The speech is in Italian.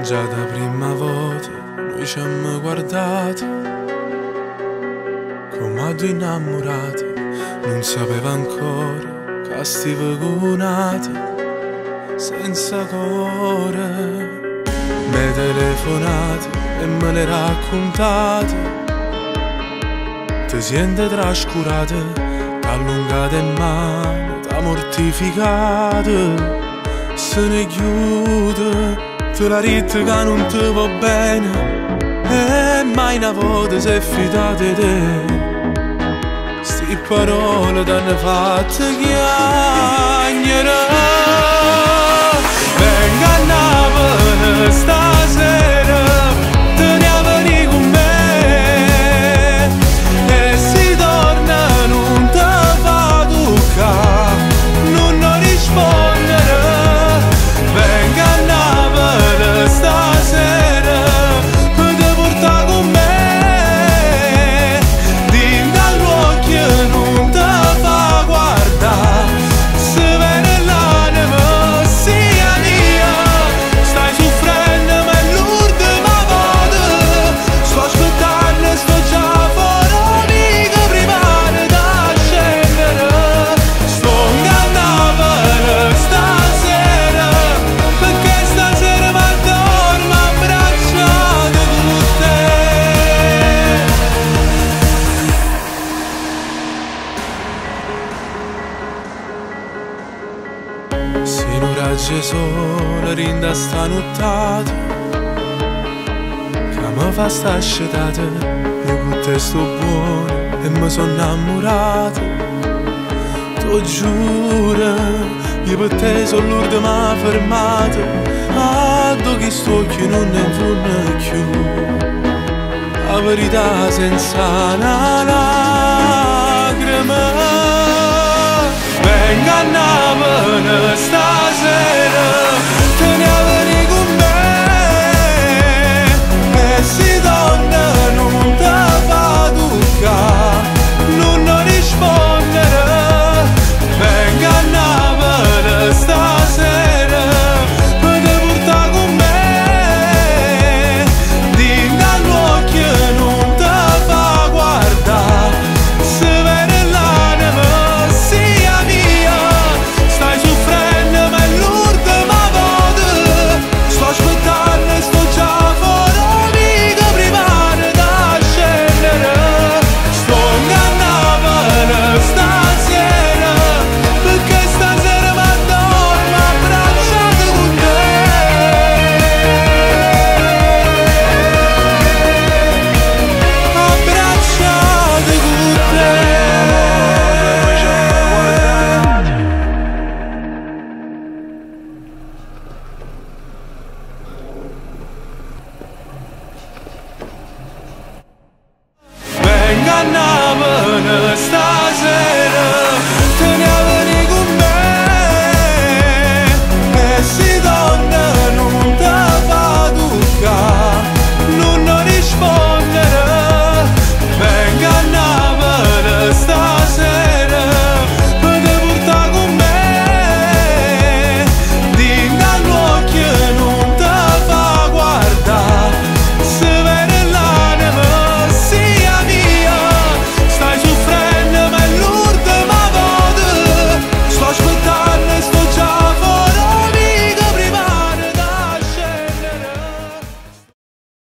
Già da prima volta noi ci abbiamo guardato come a due innamorati, non sapeva ancora che stiva conata senza cuore. Mi telefonate e me le raccontate, ti senti trascurata, allungate in mano, da mortificata. Se ne chiude, te la rite che non ti va bene, e mai una volta sei fidata di te. Sti parole t'hanno fatto chiagnere. Venga a Napoli stasera, te ne avveni con me, e si torna non te fa toccare, non rispondere. Venga a Napoli stasera, te porta con me, dimmi all'occhio non te fa guardare, se viene l'anima sia mia. Stai soffrendo ma è l'ultima volta, sto aspettando e sto già fuori, amica, prima da scendere. Sto a Napoli stasera, perché stasera mi addormo abbracciato con te. Se non raggi solo rinda sta nottata, che mi fa sta scetata, io con te sto buono e mi sono innamorato. T'ho giuro, io per te sono l'ultima fermata, a dove sto occhio non ne fanno più. La verità senza una lacrima. Venga a Napoli stasera, te ne avveni con me, e si torna non te fa toccare, non rispondere. Venga a Napoli stasera, te porta con me, dimmi all'occhio non te fa guardare, se viene l'anima sia mia. Stai soffrendo ma è l'ultima volta, sto aspettando e sto già fuori, amica, prima da scendere. Sto a Napoli stasera, perché stasera mi addormo abbracciato con te. Abbracciato con te. Venga a Napoli stasera,